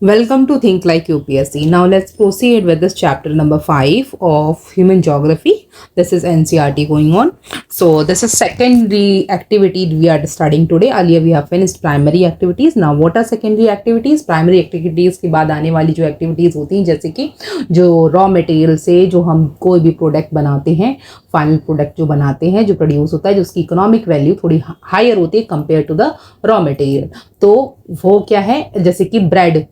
Welcome to Think Like UPSC. Now let's proceed with this chapter number 5 of Human Geography. This is NCERT going on. So this is secondary activity we are studying today. Earlier we have finished primary activities. Now what are secondary activities? Primary activities के बाद आने वाली जो activities होती हैं जैसे कि जो raw material से जो हम कोई भी product बनाते हैं, फाइनल प्रोडक्ट जो बनाते हैं, जो प्रोड्यूस होता है, जो उसकी इकोनॉमिक वैल्यू थोड़ी हायर होती है compare to the raw material. तो वो क्या है, जैसे कि ब्रेड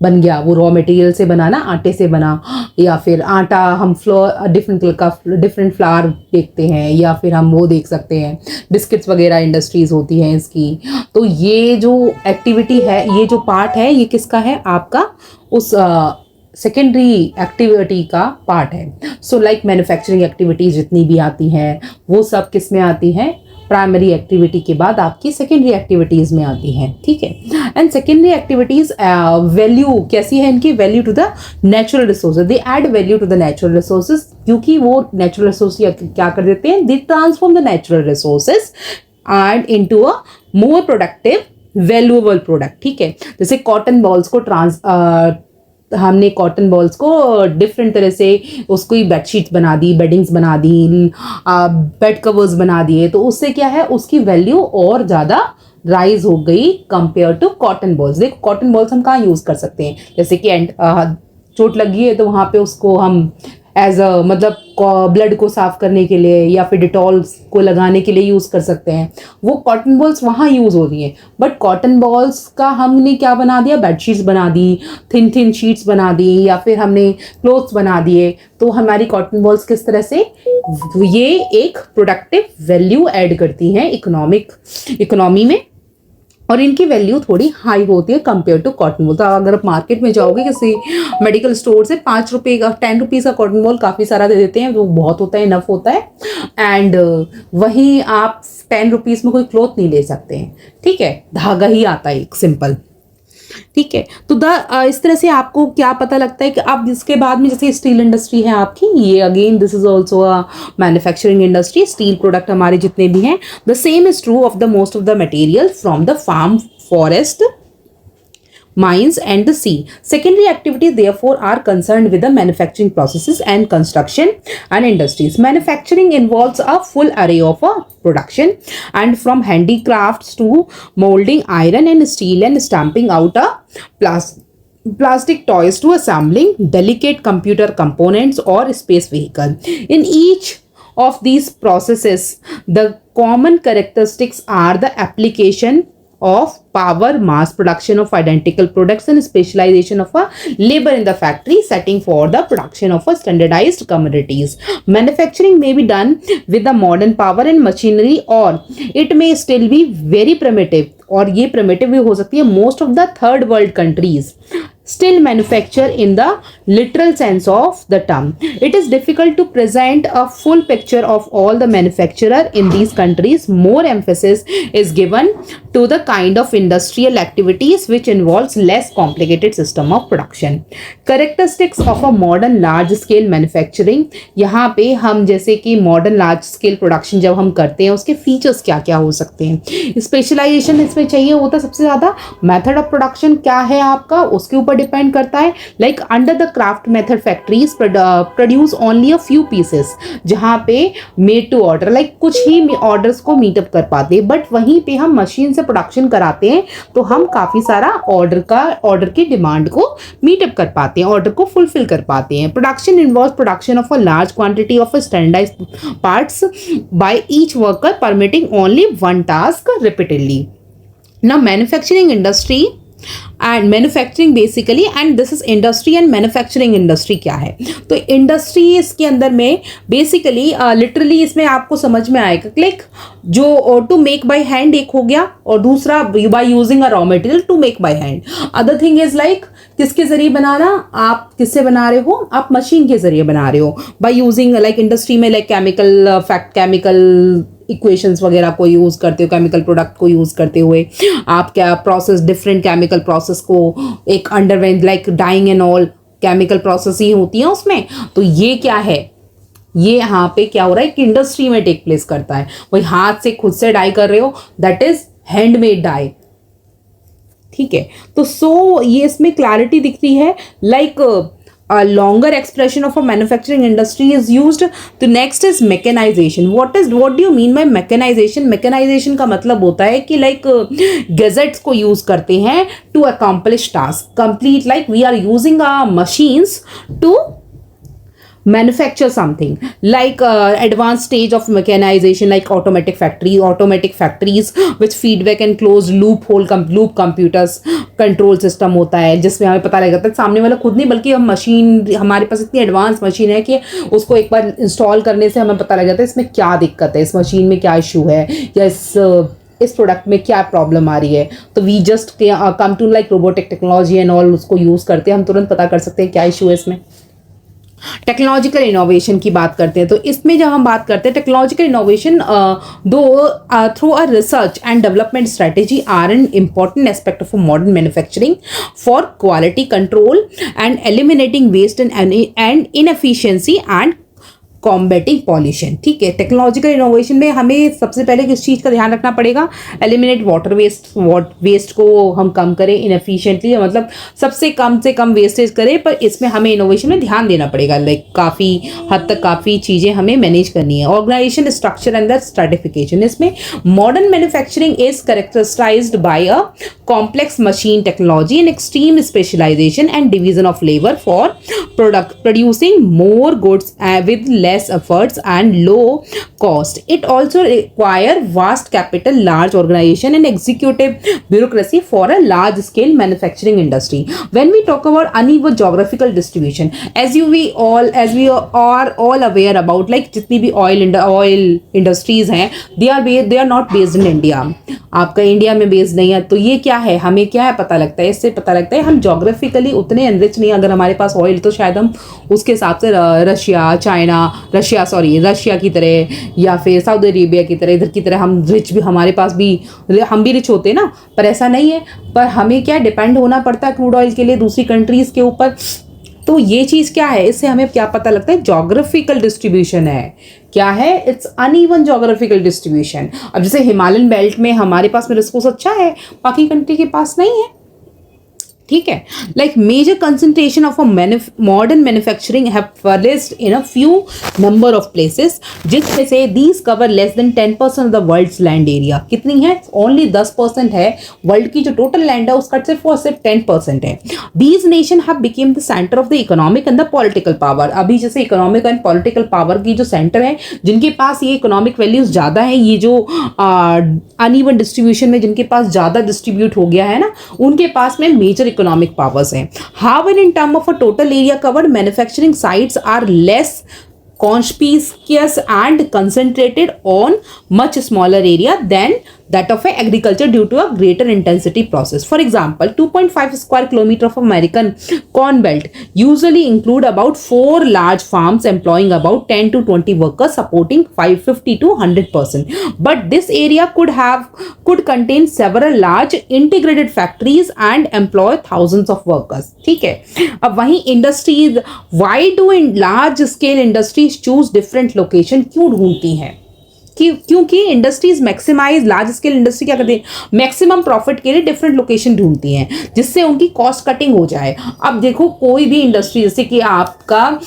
बन गया, वो रॉ मटेरियल से बना ना, आटे से बना, या फिर आटा हम फ्लोर डिफरेंट कलर का डिफरेंट फ्लावर देखते हैं, या फिर हम वो देख सकते हैं बिस्किट्स वगैरह इंडस्ट्रीज होती हैं इसकी. तो ये जो एक्टिविटी है, ये जो पार्ट है, ये किसका है, आपका उस सेकेंडरी एक्टिविटी का पार्ट है. सो लाइक मैन्युफैक्चरिंग एक्टिविटीज जितनी भी आती हैं वो सब किस में आती हैं, प्राइमरी एक्टिविटी के बाद आपकी सेकेंडरी एक्टिविटीज़ में आती हैं. ठीक है. एंड सेकेंडरी एक्टिविटीज़ वैल्यू कैसी है इनकी, value to the natural resources. They add value to the natural resources, क्योंकि वो नेचुरल रिसोर्स क्या कर देते हैं, they transform the natural resources and into a more productive valuable product. ठीक है. जैसे कॉटन बॉल्स को हमने कॉटन बॉल्स को डिफरेंट तरह से उसको ही बेडशीट्स बना दी, बेडिंग्स बना दी, बेड कवर्स बना दिए, तो उससे क्या है, उसकी वैल्यू और ज़्यादा राइज हो गई कंपेयर टू कॉटन बॉल्स. देखो कॉटन बॉल्स हम कहाँ यूज़ कर सकते हैं, जैसे कि चोट लगी है तो वहाँ पे उसको हम एज अ मतलब ब्लड को साफ करने के लिए या फिर डिटॉल को लगाने के लिए यूज़ कर सकते हैं. वो कॉटन बॉल्स वहाँ यूज़ हो रही हैं. बट कॉटन बॉल्स का हमने क्या बना दिया, बेडशीट्स बना दी, थिन शीट्स बना दी, या फिर हमने क्लोथ्स बना दिए. तो हमारी कॉटन बॉल्स किस तरह से ये एक प्रोडक्टिव वैल्यू ऐड करती हैं इकोनॉमी में, और इनकी वैल्यू थोड़ी हाई होती है कंपेयर टू कॉटन बॉल. तो अगर आप मार्केट में जाओगे किसी मेडिकल स्टोर से 5 रुपये का 10 रुपीज़ का कॉटन बॉल काफ़ी सारा दे देते हैं, वो बहुत होता है, इनफ होता है. एंड वहीं आप 10 रुपीज़ में कोई क्लॉथ नहीं ले सकते हैं. ठीक है. धागा ही आता है एक सिंपल. ठीक है. तो इस तरह से आपको क्या पता लगता है कि अब इसके बाद में जैसे स्टील इंडस्ट्री है आपकी, ये again this is also a manufacturing industry. Steel product हमारे जितने भी हैं, the same is true of the most of the material from the farm, forest, mines and the sea. Secondary activities therefore are concerned with the manufacturing processes and construction and industries. Manufacturing involves a full array of production, and from handicrafts to molding iron and steel and stamping out a plastic toys to assembling delicate computer components or space vehicle. In each of these processes, the common characteristics are the application of power, mass production of identical products, and specialization of a labor in the factory setting for the production of a standardized commodities. Manufacturing may be done with the modern power and machinery, or it may still be very primitive, और ये primitive भी हो सकती है. Most of the third world countries still manufacture in the literal sense of the term. It is difficult to present a full picture of all the manufacturer in these countries. More emphasis is given to the kind of industrial activities which involves less complicated system of production. Characteristics of a modern large scale manufacturing. यहाँ पे हम जैसे कि modern large scale production जब हम करते हैं, उसके features क्या क्या हो सकते हैं. Specialization इसमें चाहिए होता है सबसे ज़्यादा. Method of production क्या है आपका, उसके ऊपर डिपेंड करता है. Like under the craft method factories produce only a few pieces, जहाँ पे मेड टू ऑर्डर, लाइक कुछ ही ऑर्डर्स को मीटअप कर पाते हैं. बट वहीं पे हम मशीन से प्रोडक्शन कराते हैं तो हम काफ़ी सारा ऑर्डर की डिमांड को मीटअप कर पाते हैं, ऑर्डर को फुलफिल कर पाते हैं. Production involve production of a large quantity of standardised parts by each worker permitting only one task repeatedly. Now manufacturing industry and manufacturing basically, and this is industry and manufacturing industry क्या है. तो industry इसके अंदर में basically literally इसमें आपको समझ में आएगा, लाइक जो टू मेक बाय हैंड एक हो गया, और दूसरा by using a raw material to make by hand. Other thing is like किसके जरिए बनाना, आप किससे बना रहे हो, आप मशीन के जरिए बना रहे हो बाय यूजिंग, लाइक इंडस्ट्री में लाइक केमिकल इक्वेशंस वगैरह को यूज़ करते हो, केमिकल प्रोडक्ट को यूज़ करते हुए आप क्या प्रोसेस, डिफरेंट केमिकल प्रोसेस को एक underwent, like dyeing and all chemical process ही होती है उसमें. तो ये क्या है, ये यहाँ पे क्या हो रहा है कि इंडस्ट्री में टेक प्लेस करता है. वही हाथ से खुद से डाई कर रहे हो, दैट इज हैंडमेड डाई. ठीक है, तो सो ये इसमें क्लैरिटी दिखती है, like a longer expression of a manufacturing industry is used. The next is mechanization. What do you mean by mechanization? Mechanization का मतलब होता है कि like gadgets को use करते हैं to accomplish task complete, like we are using our machines to manufacture something, like advanced stage of mechanization, like automatic factories with feedback and closed loop computers control system होता है, जिसमें हमें पता लग जाता है सामने वाला खुद नहीं बल्कि हम मशीन, हमारे पास इतनी एडवांस मशीन है कि उसको एक बार इंस्टॉल करने से हमें पता लग जाता है इसमें क्या दिक्कत है, इस मशीन में क्या इशू है, या इस प्रोडक्ट में क्या प्रॉब्लम आ रही है। तो we just come to like robotic technology and all, उसको यूज़ करते हैं, हम तुरंत पता कर सकते हैं क्या इशू है इसमें। टेक्नोलॉजिकल इनोवेशन की बात करते हैं, तो इसमें जब हम बात करते हैं टेक्नोलॉजिकल इनोवेशन, दो through a research and development strategy are an important aspect of modern manufacturing for quality control and eliminating waste and inefficiency and combating pollution. ठीक है, टेक्नोलॉजिकल इनोवेशन में हमें सबसे पहले किस चीज़ का ध्यान रखना पड़ेगा, एलिमिनेट वाटर वेस्ट को हम कम करें इनएफिशिएंटली, मतलब सबसे कम से कम वेस्टेज करें, पर इसमें हमें इनोवेशन में ध्यान देना पड़ेगा, लाइक काफ़ी हद तक काफ़ी चीज़ें हमें मैनेज करनी है। Organization structure and the stratification, इसमें modern manufacturing is characterized by a complex machine technology and extreme specialization and division of labor for producing more goods with less efforts and low cost. It also require vast capital, large organization and executive bureaucracy for a large scale manufacturing industry. When we talk about uneven geographical distribution, as we are all aware about, like जितनी भी oil industries हैं, they are not based in India. आपका India में based नहीं है, तो ये क्या है, हमें क्या है पता लगता है, इससे पता लगता है हम जोग्राफिकली उतने एनरिच नहीं। अगर हमारे पास ऑयल तो शायद हम उसके हिसाब से रशिया की तरह या फिर सऊदी अरेबिया की तरह, इधर की तरह हम रिच भी, हमारे पास भी हम भी रिच होते हैं ना, पर ऐसा नहीं है। पर हमें क्या डिपेंड होना पड़ता है क्रूड ऑयल के लिए दूसरी कंट्रीज़ के ऊपर। तो ये चीज़ क्या है, इससे हमें क्या पता लगता है, जोग्राफिकल डिस्ट्रीब्यूशन है। क्या है, इट्स अनइवन जोग्राफिकल डिस्ट्रीब्यूशन। अब जैसे हिमालयन बेल्ट में हमारे पास में रिसोर्स अच्छा है, बाकी कंट्री के पास नहीं है। ठीक है, like major concentration of a modern manufacturing have flourished in a few number of places, जिसमें से these cover less than 10% of the world's land area. कितनी है, ओनली 10% है वर्ल्ड की जो टोटल लैंड है उसका सिर्फ 10% है। These nation have became the centre of the economic and the political power. अभी जैसे इकोनॉमिक एंड पॉलिटिकल पावर की जो सेंटर है, जिनके पास ये इकोनॉमिक वैल्यूज ज़्यादा है, ये जो अनइवन डिस्ट्रीब्यूशन में जिनके पास ज़्यादा डिस्ट्रीब्यूट हो गया है ना, उनके पास में मेजर इकोनॉमिक पावर्स हैं। However, in terms of a total area covered, manufacturing sites are less conspicuous and concentrated on much smaller area than that of agriculture due to a greater intensity process. For example, 2.5 square kilometer of American corn belt usually include about 4 large farms employing about 10 to 20 workers, supporting 550 to 100%. But this area could contain several large integrated factories and employ thousands of workers. ठीक है, अब वहीं industries, why do large scale industries choose different location, क्यों ढूंढती हैं? क्योंकि industries maximise, large scale industry क्या करती है, मैक्सिमम प्रॉफिट के लिए डिफरेंट लोकेशन ढूंढती हैं, जिससे उनकी कॉस्ट कटिंग हो जाए। अब देखो, कोई भी इंडस्ट्री, जैसे कि आपका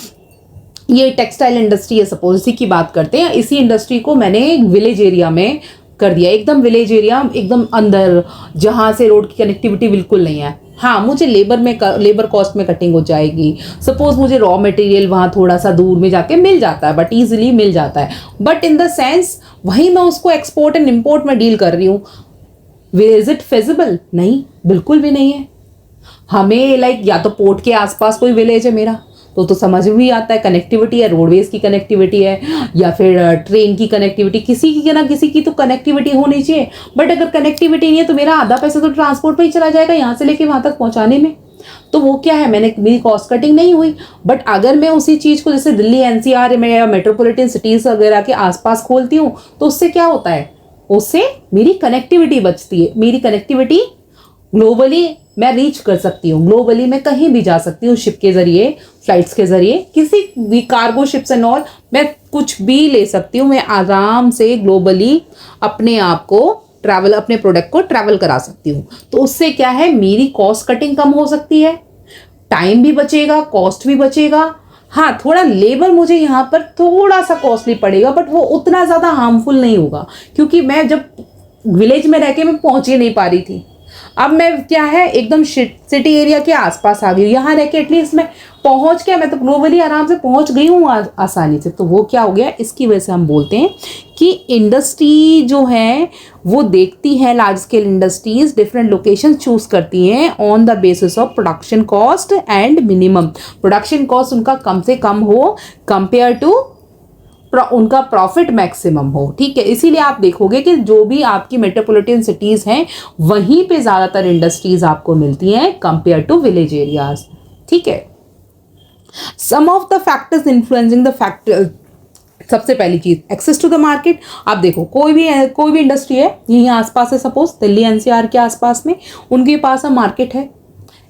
ये टेक्सटाइल इंडस्ट्री है, सपोज इसी की बात करते हैं, इसी इंडस्ट्री को मैंने विलेज एरिया में कर दिया, एकदम विलेज एरिया, एकदम अंदर, जहाँ से रोड की कनेक्टिविटी बिल्कुल नहीं है। हाँ, मुझे लेबर कॉस्ट में कटिंग हो जाएगी। सपोज मुझे रॉ मटेरियल वहाँ थोड़ा सा दूर में जाके मिल जाता है, बट ईजिली मिल जाता है, बट इन द सेंस वहीं मैं उसको एक्सपोर्ट एंड इम्पोर्ट में डील कर रही हूँ। Is it feasible? नहीं, बिल्कुल भी नहीं है। हमें लाइक या तो पोर्ट के आसपास कोई विलेज है मेरा, तो समझ में भी आता है, कनेक्टिविटी है, रोडवेज की कनेक्टिविटी है या फिर ट्रेन की कनेक्टिविटी, किसी की ना किसी की तो कनेक्टिविटी होनी चाहिए। बट अगर कनेक्टिविटी नहीं है तो मेरा आधा पैसा तो ट्रांसपोर्ट पे ही चला जाएगा, यहाँ से लेके वहाँ तक पहुँचाने में। तो वो क्या है, मेरी कॉस्ट कटिंग नहीं हुई। बट अगर मैं उसी चीज़ को जैसे दिल्ली एनसीआर में या मेट्रोपॉलिटन सिटीज़ वगैरह के आसपास खोलती हूँ, तो उससे क्या होता है, उससे मेरी कनेक्टिविटी बचती है। मेरी कनेक्टिविटी ग्लोबली मैं रीच कर सकती हूँ, ग्लोबली मैं कहीं भी जा सकती हूँ, शिप के ज़रिए, फ्लाइट्स के ज़रिए, किसी भी कार्गो शिप्स एंड ऑल, मैं कुछ भी ले सकती हूँ। मैं आराम से ग्लोबली अपने आप को ट्रैवल अपने प्रोडक्ट को ट्रैवल करा सकती हूँ। तो उससे क्या है, मेरी कॉस्ट कटिंग कम हो सकती है, टाइम भी बचेगा, कॉस्ट भी बचेगा। हाँ, थोड़ा लेबर मुझे यहाँ पर थोड़ा सा कॉस्टली पड़ेगा, बट वो उतना ज़्यादा हार्मफुल नहीं होगा, क्योंकि मैं जब विलेज में रह के मैं पहुँच ही नहीं पा रही थी, अब मैं क्या है एकदम सिटी एरिया के आसपास आ गई हूँ, यहाँ रह के एटलीस्ट मैं पहुँच के, मैं तो ग्लोबली आराम से पहुँच गई हूँ आसानी से। तो वो क्या हो गया, इसकी वजह से हम बोलते हैं कि इंडस्ट्री जो है वो देखती है, large scale industries different location choose करती हैं on the basis of production cost and minimum production cost उनका कम से कम हो कंपेयर टू उनका प्रॉफिट मैक्सिमम हो। ठीक है, इसीलिए आप देखोगे कि जो भी आपकी मेट्रोपॉलिटन सिटीज हैं वहीं पे ज्यादातर इंडस्ट्रीज आपको मिलती हैं कंपेयर टू विलेज एरियाज। ठीक है, some of the factors influencing the factor, सबसे पहली चीज एक्सेस टू द मार्केट। आप देखो कोई भी इंडस्ट्री है यहीं आसपास है, सपोज दिल्ली एनसीआर के आसपास में उनके पास मार्केट है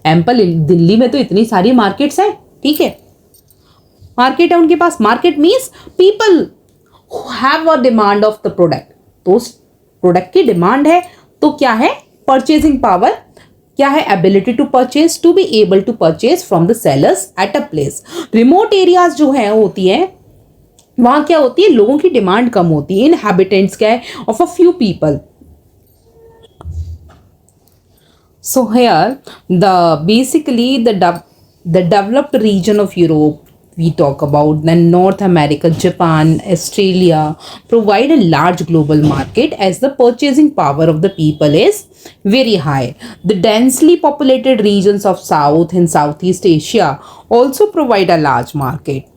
एम्पल। दिल्ली में तो इतनी सारी मार्केट्स हैं, ठीक है, मार्केट है उनके पास। Market means people who have a demand of the product, तो उस प्रोडक्ट की डिमांड है, तो क्या है, परचेजिंग पावर, क्या है, ability to purchase, to be able to purchase from the sellers at a place. Remote areas जो है होती है वहां क्या होती है, लोगों की डिमांड कम होती है, इनहैबिटेंट्स क्या है of a few people. So here the developed region of Europe we talk about, then North America, Japan, Australia provide a large global market as the purchasing power of the people is very high. The densely populated regions of South and Southeast Asia also provide a large market.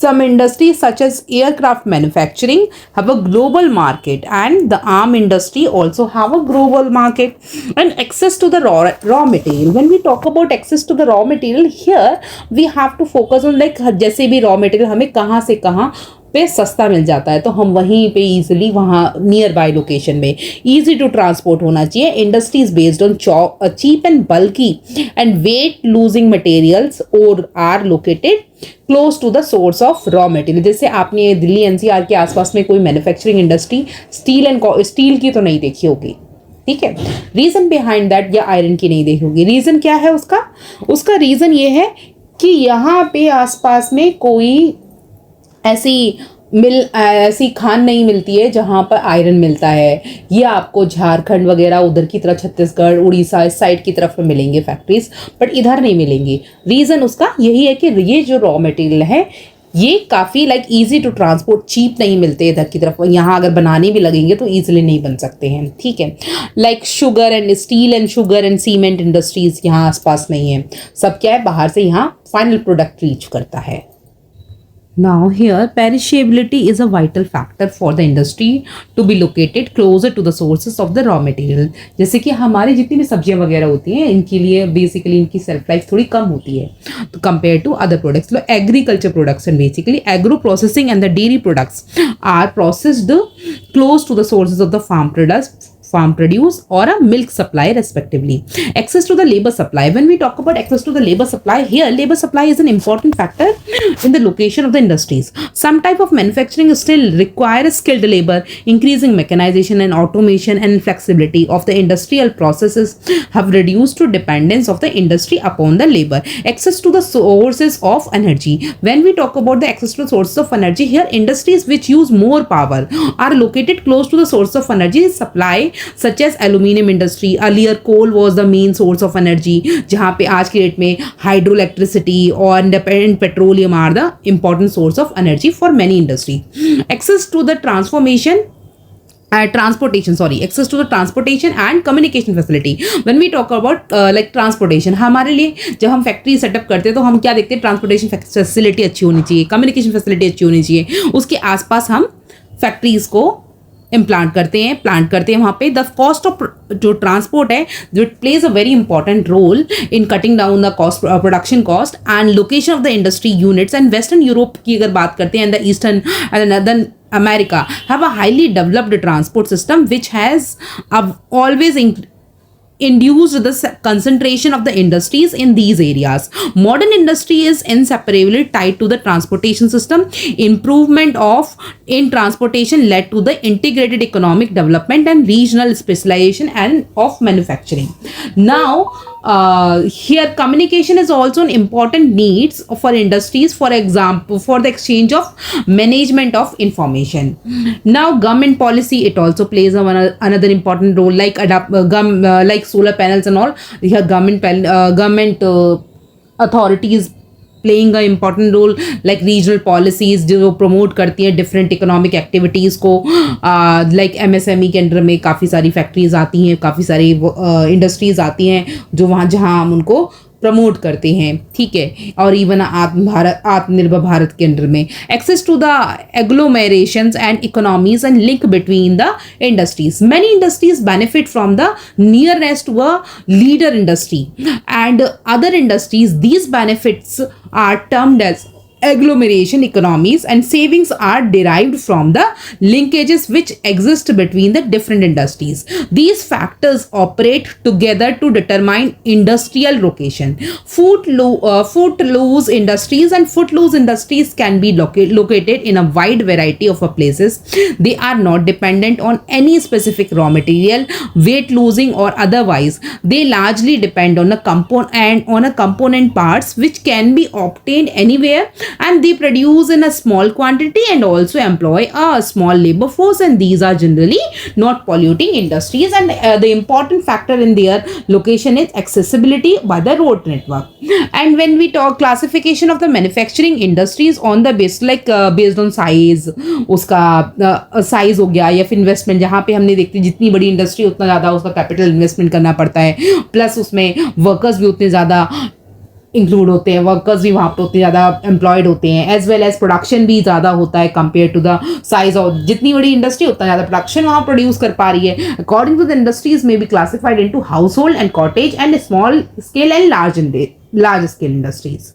Some industries such as aircraft manufacturing have a global market, and the arm industry also have a global market. And access to the raw material, when we talk about access to the raw material, here we have to focus on like जैसे भी raw material हमें कहाँ से कहाँ पे सस्ता मिल जाता है, तो हम वहीं पे इजीली वहाँ नियर बाय लोकेशन में इजी टू ट्रांसपोर्ट होना चाहिए। Industries based on cheap and bulky and weight losing materials और are located close to the source of raw material. जैसे आपने दिल्ली एनसीआर के आसपास में कोई मैन्युफैक्चरिंग इंडस्ट्री स्टील की तो नहीं देखी होगी, ठीक है, रीजन बिहाइंड दैट, या आयरन की नहीं देखी होगी। रीजन क्या है उसका रीजन ये है कि यहाँ पे आसपास में कोई ऐसी खान नहीं मिलती है जहाँ पर आयरन मिलता है। ये आपको झारखंड वगैरह उधर की तरफ, छत्तीसगढ़, उड़ीसा इस साइड की तरफ मिलेंगे फैक्ट्रीज, बट इधर नहीं मिलेंगे। रीज़न उसका यही है कि ये जो रॉ मटेरियल है ये काफ़ी like easy to transport, cheap नहीं मिलते इधर की तरफ। यहाँ अगर बनाने भी लगेंगे तो ईजिली नहीं बन सकते हैं, ठीक है। Like sugar and steel and sugar and cement industries यहाँ आसपास नहीं है, सब क्या है बाहर से यहाँ फाइनल प्रोडक्ट रीच करता है। Now here perishability is a vital factor for the industry to be located closer to the sources of the raw material. जैसे कि हमारी जितनी भी सब्जियां वगैरह होती हैं इनके लिए बेसिकली इनकी सेल्फ लाइफ थोड़ी कम होती है तो compare to other products. Low agriculture products and basically agro processing and the dairy products are processed close to the sources of the farm produce or a milk supply respectively. Access to the labor supply, when we talk about access to the labor supply, here labor supply is an important factor in the location of the industries. Some type of manufacturing still require skilled labor. Increasing mechanization and automation and flexibility of the industrial processes have reduced to dependence of the industry upon the labor. Access to the sources of energy, when we talk about the access to the sources of energy, here industries which use more power are located close to the source of energy supply, such as aluminum industry. Earlier coal was the main source of energy, जहाँ पे आज के date में hydro electricity और independent petroleum are the important source of energy for many industry. Access to the access to the transportation and communication facility. When we talk about like transportation, हमारे लिए जब हम फैक्ट्री सेटअप करते हैं तो हम क्या देखते हैं, ट्रांसपोर्टेशन फैसिलिटी अच्छी होनी चाहिए, कम्युनिकेशन फैसिलिटी अच्छी होनी चाहिए, उसके आसपास हम फैक्ट्रीज को प्लांट करते हैं वहाँ पे। द कॉस्ट ऑफ जो ट्रांसपोर्ट है जो it plays a very important role in cutting down the cost, production cost and location of the industry units. And western Europe की अगर बात करते हैं, and the eastern and northern America have a highly developed transport system which has always induced the concentration of the industries in these areas. Modern industry is inseparably tied to the transportation system. Improvement of in transportation led to the integrated economic development and regional specialization and of manufacturing. Now here communication is also an important needs for industries, for example for the exchange of management of information. Now government policy, it also plays another important role, like like solar panels and all. Here government authorities playing a important role, like regional policies जो promote करती हैं different economic activities को, like MSME के under में काफ़ी सारी factories आती हैं, काफ़ी सारी industries आती हैं जो वहाँ जहाँ हम उनको प्रमोट करते हैं, ठीक है. और इवन आत्मनिर्भर भारत के अंडर में access to the agglomerations and economies and link between the industries. Many industries benefit from the nearest to a leader industry and other industries. These benefits are termed as agglomeration economies, and savings are derived from the linkages which exist between the different industries. These factors operate together to determine industrial location. Footloose industries and footloose industries can be located in a wide variety of places. They are not dependent on any specific raw material, weight losing or otherwise. They largely depend on a component parts which can be obtained anywhere, and they produce in a small quantity and also employ a small labor force, and these are generally not polluting industries. And the important factor in their location is accessibility by the road network. And when we talk classification of the manufacturing industries on the base, like based on size, उसका size हो गया, या फिर investment, जहाँ पे हमने देखते जितनी बड़ी इंडस्ट्री उतना ज़्यादा उसका कैपिटल इन्वेस्टमेंट करना पड़ता है, प्लस उसमें वर्कर्स भी उतने ज़्यादा इंक्लूड होते हैं, वर्कर्स भी वहाँ पे उतने ज़्यादा एम्प्लॉयड होते हैं, एज वेल एज प्रोडक्शन भी ज़्यादा होता है compare to the size of. जितनी बड़ी इंडस्ट्री उतना ज़्यादा प्रोडक्शन वहाँ प्रोड्यूस कर पा रही है. अकॉर्डिंग टू द इंडस्ट्रीज में be classified into house hold and cottage and small scale and large scale industries.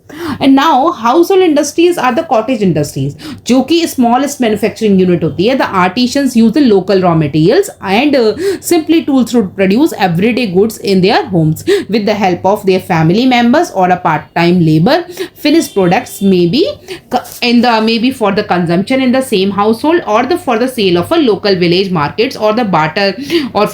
And now household industries are the cottage industries, जो कि smallest manufacturing unit होती है. The artisans use the local raw materials and simply tools to produce everyday goods in their homes with the help of their family members or a part-time labor. Finished products may be for the consumption in the same household or for the sale of a local village markets or the barter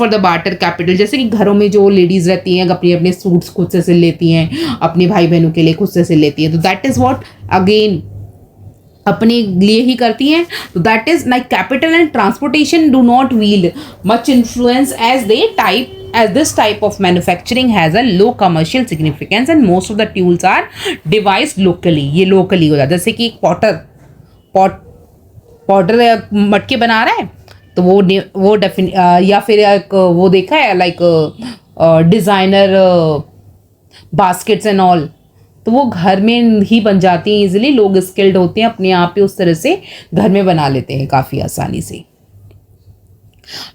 for the barter capital. जैसे कि घरों में जो ladies रहती हैं अपने अपने suits खुद से सिल लेती हैं, अपने भाई बहनों के लिए खुद से सिल लेती है, तो दैट इज व्हाट अगेन अपने लिए ही करती हैं. तो that is like capital and transportation do not wield much influence as this type of manufacturing has a low commercial significance and most of the tools are devised locally. ये locally हो जाता है. जैसे कि एक पॉटर मटके बना रहा है, तो वो या फिर एक वो देखा है like designer baskets and all, तो वो घर में ही बन जाती हैं इजीली. लोग स्किल्ड होते हैं, अपने आप ही उस तरह से घर में बना लेते हैं काफ़ी आसानी से.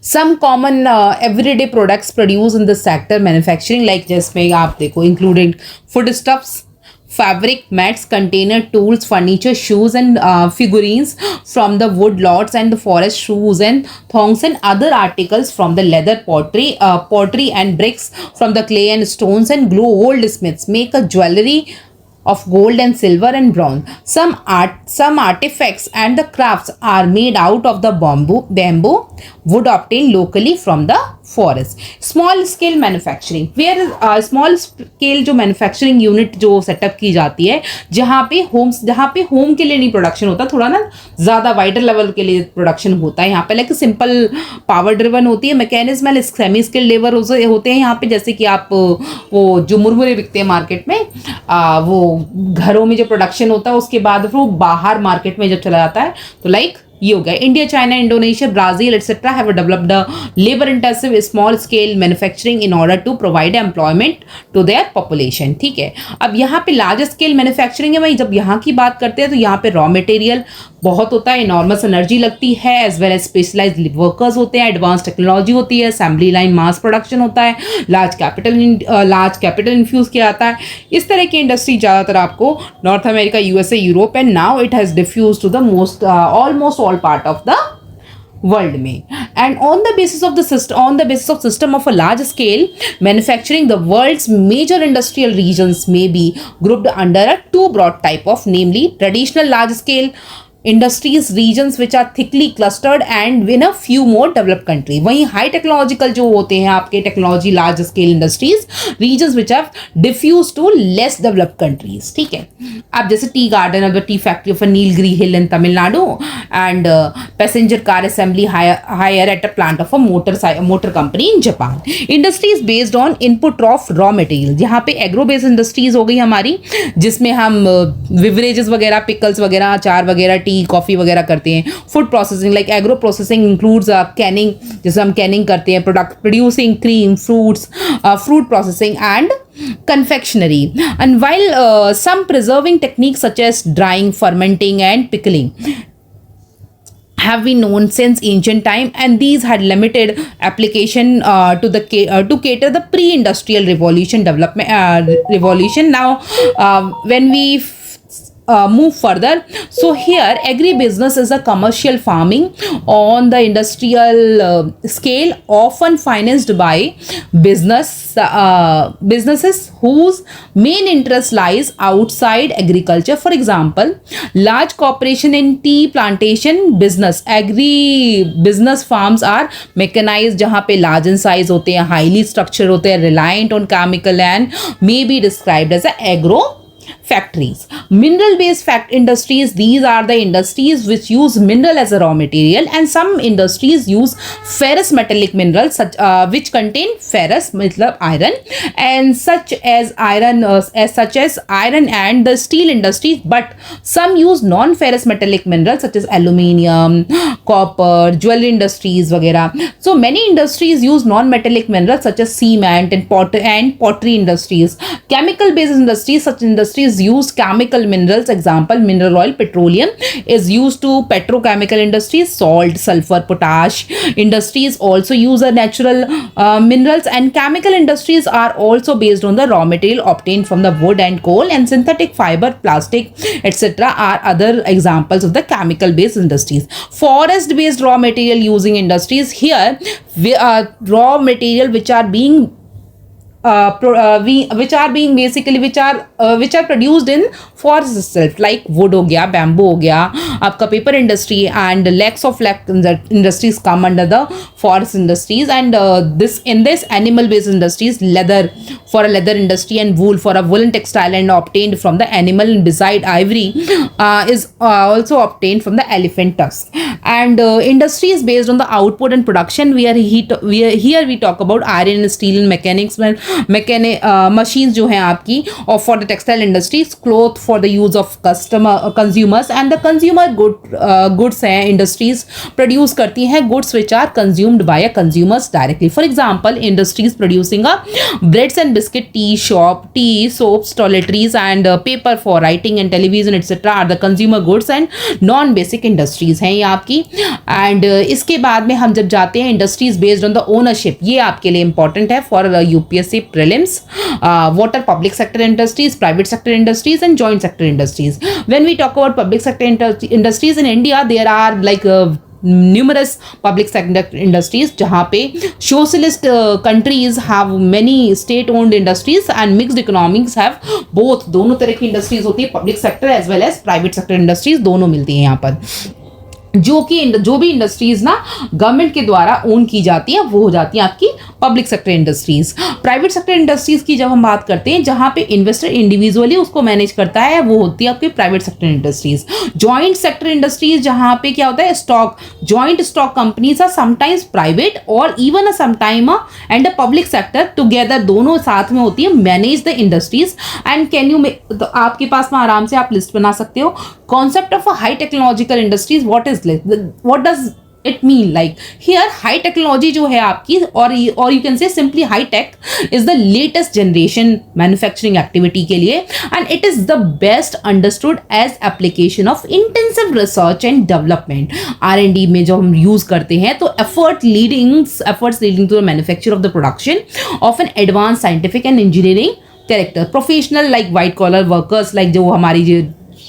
Some common everyday products produce in the sector manufacturing, like जिसमें आप देखो including food stuffs, fabric, mats, container, tools, furniture, shoes and figurines from the wood lots and the forest, shoes and thongs and other articles from the leather, pottery and bricks from the clay and stones and glue. Goldsmiths make a jewelry of gold and silver and bronze. Some artifacts and the crafts are made out of the bamboo wood obtained locally from the forest. Small scale manufacturing, where small scale जो manufacturing unit जो setup की जाती है, जहाँ पे home के लिए नहीं प्रोडक्शन होता, थोड़ा ना ज़्यादा वाइडर लेवल के लिए प्रोडक्शन होता है. यहाँ पे लाइक सिंपल पावर ड्रिवन होती है, मैकेनिज्म सेमी स्किल लेबर होते हैं यहाँ पे. जैसे कि आप वो जो मुरमुरे बिकते हैं मार्केट में, वो घरों में जो प्रोडक्शन होता है उसके बाद फिर वो बाहर मार्केट में जब चला जाता है, तो लाइक ये हो गया. India, China, Indonesia, Brazil etcetera have developed a labour intensive small scale manufacturing in order to provide employment to their population. ठीक है, अब यहाँ पे लार्ज स्केल मैन्युफैक्चरिंग है भाई. जब यहाँ की बात करते हैं तो यहाँ पे रॉ मटेरियल बहुत होता है, इनॉर्मस एनर्जी लगती है, as well as specialised workers होते हैं, एडवांस टेक्नोलॉजी होती है, असेंबली लाइन मास प्रोडक्शन होता है, लार्ज कैपिटल इन्फ्यूज किया जाता है. इस तरह की इंडस्ट्री ज़्यादातर आपको North America, USA, Europe and now it has diffuse to the almost all part of the world में. And on the basis of system of a large scale manufacturing, the world's major industrial regions may be grouped under a two broad type of, namely traditional large scale industries regions which are thickly clustered and in a few more developed country. वहीं high technological जो होते हैं आपके technology large scale industries regions which are diffuse to less developed countries. ठीक है, आप जैसे tea garden of the tea factory of Nilgiri hill in Tamil Nadu and passenger car assembly hire at a plant of a motor company in Japan. Industries based on input of raw material, यहाँ पे agro based industries हो गई हमारी, जिसमें हम beverages वगैरह, pickles वगैरह, अचार वगैरह, टी कॉफी वगैरह करते हैं. Food processing like agro processing includes Canning, जैसे हम कैनिंग करते हैं, product producing cream, fruits, fruit processing and confectionery. And while some preserving techniques such as drying, fermenting and pickling have been known since ancient time, and these had limited application to cater the pre-industrial revolution. Now when we move further, so here agribusiness is a commercial farming on the industrial scale, often financed by businesses whose main interest lies outside agriculture. For example, large corporation in tea plantation business. Agribusiness farms are mechanized, जहाँ पे large in size होते हैं, highly structured होते हैं, reliant on chemical and may be described as a agro factories. Mineral based industries, these are the industries which use mineral as a raw material, and some industries use ferrous metallic minerals which contain ferrous मतलब iron, and such as iron and the steel industries, but some use non ferrous metallic minerals such as aluminium, copper, jewelry industries वगैरह. So many industries use non metallic minerals such as cement and pottery industries. Chemical based industries, such industries use chemical minerals, example mineral oil, petroleum is used to petrochemical industries. Salt, sulfur, potash industries also use a natural minerals, and chemical industries are also based on the raw material obtained from the wood and coal, and synthetic fiber, plastic, etc. are other examples of the chemical based industries. Forest based raw material using industries, here raw material which are being which are produced in forest itself, like wood हो गया, bamboo हो गया, आपका paper industry and lakhs of industries come under the forest industries, and in this animal based industries, leather for a leather industry and wool for a woolen textile and obtained from the animal, and beside ivory is also obtained from the elephant tusk. And industries based on the output and production, here we talk about iron and steel and mechanics, machines जो हैं आपकी, or for the textile industries, cloth for the use of consumers, and the consumer goods हैं industries produce करती हैं goods which are consumed by a consumers directly. For example, industries producing breads and biscuit, tea shop, tea, soaps, toiletries and paper for writing and television etc. are the consumer goods and non basic industries हैं ये आपकी. And इसके बाद में हम जब जाते हैं industries based on the ownership, ये आपके लिए important है for UPSC prelims. What are public sector industries, private sector industries and joint sector industries? When we talk about public sector industries in India, there are like numerous public sector industries, जहाँ पे socialist countries have many state owned industries and mixed economies have both, दोनों तरह की industries होती है, public sector as well as private sector industries दोनों मिलती हैं यहाँ पर. जो भी इंडस्ट्रीज ना गवर्नमेंट के द्वारा ओन की जाती है वो हो जाती है आपकी public sector industries. Private sector industries की जब हम बात करते हैं जहां पे इन्वेस्टर इंडिविजुअली उसको मैनेज करता है, वो होती है आपकी private sector industries. Joint sector industries जहां पे क्या होता है, joint stock companies are sometimes private और even some time and a public sector together, दोनों साथ में होती है, manage the industries. And can you, तो आपके पास में आराम से आप लिस्ट बना सकते हो. Concept of a high technological industries, what does it mean? Like here high technology जो है आपकी, or you can say simply high tech is the latest generation manufacturing activity के लिए, and it is the best understood as application of intensive research and development. R&D में जो हम use करते हैं, तो efforts leading to the manufacture of the production of an advanced scientific and engineering character. Professional like white collar workers, like जो हमारी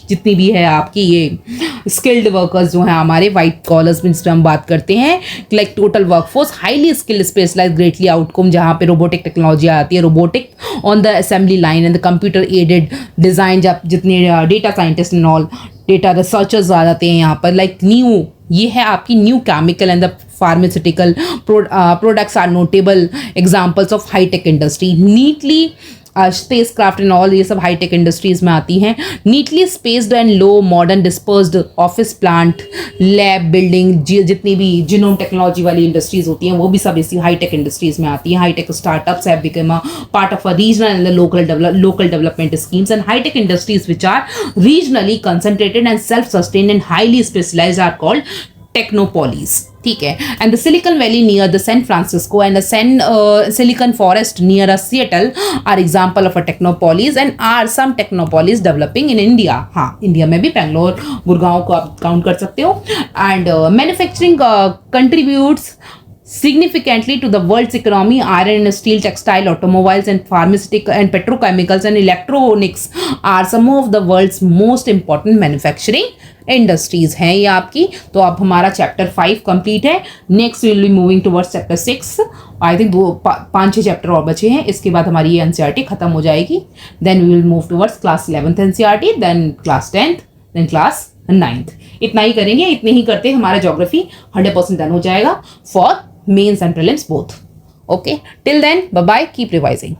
जितनी भी है आपकी ये स्किल्ड वर्कर्स जो हैं हमारे वाइट कॉलर्स में जिसमें हम बात करते हैं, like total workforce highly skilled specialise greatly outcome, जहाँ पे रोबोटिक टेक्नोलॉजी आती है, robotic on the assembly line and the computer aided design, जब जितने data scientist and all data researchers आ जाते हैं यहाँ पर, लाइक न्यू, ये है आपकी new chemical and the pharmaceutical products are notable examples of hi tech industry, neatly spacecraft and all, ये सब हाईटेक इंडस्ट्रीज में आती हैं, neatly spaced and low modern dispersed office plant lab building, जितनी भी जिनोम टेक्नोलॉजी वाली industries होती हैं वो भी सब इसी हाईटेक इंडस्ट्रीज में आती हैं. Hi tech startups have become a part of a regional and local development schemes, and hi tech industries which are regionally concentrated and self sustained and highly specialised are called technopolis. ठीक है. And the Silicon Valley near the San Francisco and the Silicon Forest near a Seattle are example of a technopolis and are some technopolis developing in India. हाँ, India में भी बेंगलोर गुड़गांव को आप count कर सकते हो. And manufacturing contributes significantly to the world's economy. Iron and steel, textile, automobiles and pharmaceutical and petrochemicals and electronics are some of the world's most important manufacturing industries हैं ये आपकी. तो अब हमारा चैप्टर 5 कंप्लीट है. Next will be moving towards chapter 6. I think 5-6 chapter और बचे हैं. इसके बाद हमारी ये एनसीईआरटी खत्म हो जाएगी. Then we will move towards class 11th NCERT, then class 10th, then class 9th. इतना ही करेंगे. इतने ही करते हमारा ज्योग्राफी 100% डन हो जाएगा for mains and prelims both. Okay, till then, bye bye, keep revising.